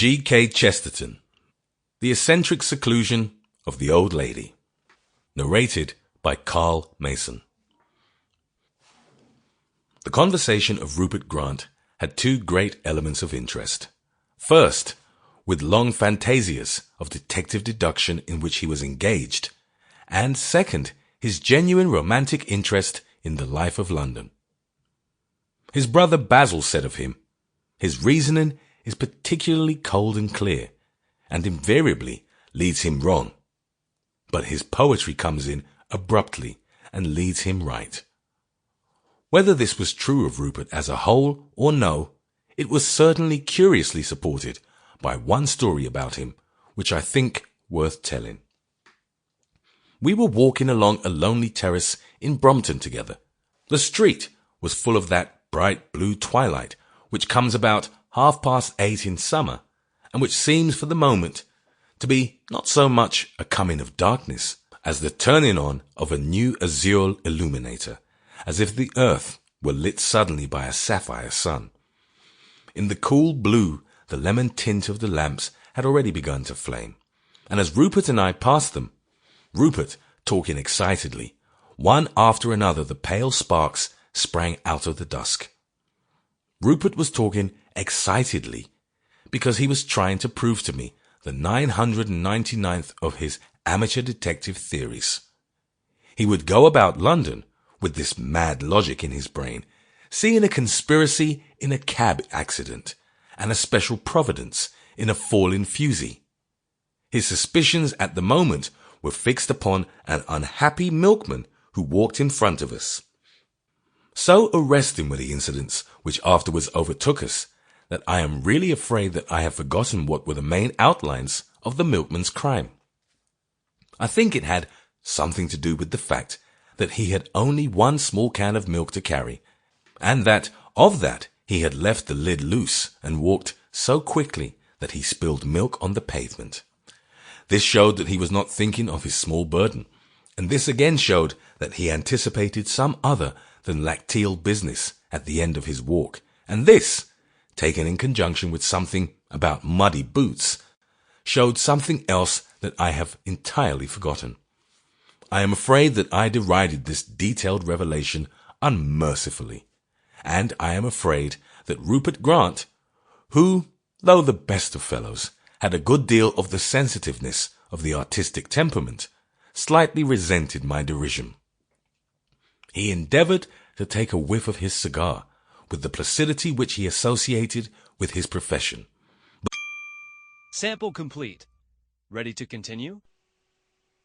G.K. Chesterton, The Eccentric Seclusion of the Old Lady. Narrated by Carl Mason. The conversation of Rupert Grant had two great elements of interest. First, with long fantasias of detective deduction in which he was engaged, and second, his genuine romantic interest in the life of London. His brother Basil said of him, "His reasoning is particularly cold and clear, and invariably leads him wrong. But his poetry comes in abruptly and leads him right." Whether this was true of Rupert as a whole or no, it was certainly curiously supported by one story about him, which I think worth telling. We were walking along a lonely terrace in Brompton together. The street was full of that bright blue twilight which comes about 8:30 in summer, and which seems for the moment to be not so much a coming of darkness as the turning on of a new azure illuminator, as if the earth were lit suddenly by a sapphire sun. In the cool blue, the lemon tint of the lamps had already begun to flame, and as Rupert and I passed them, Rupert talking excitedly, one after another the pale sparks sprang out of the dusk. Rupert was talking excitedly because he was trying to prove to me the 999th of his amateur detective theories. He would go about London with this mad logic in his brain, seeing a conspiracy in a cab accident and a special providence in a falling fusee. His suspicions at the moment were fixed upon an unhappy milkman who walked in front of us. So arresting were the incidents which afterwards overtook us, that I am really afraid that I have forgotten what were the main outlines of the milkman's crime. I think it had something to do with the fact that he had only one small can of milk to carry, and that of that he had left the lid loose and walked so quickly that he spilled milk on the pavement. This showed that he was not thinking of his small burden, and this again showed that he anticipated some other than lacteal business at the end of his walk, and this, taken in conjunction with something about muddy boots, showed something else that I have entirely forgotten. I am afraid that I derided this detailed revelation unmercifully, and I am afraid that Rupert Grant, who, though the best of fellows, had a good deal of the sensitiveness of the artistic temperament, slightly resented my derision. He endeavored to take a whiff of his cigar with the placidity which he associated with his profession. Sample complete. Ready to continue?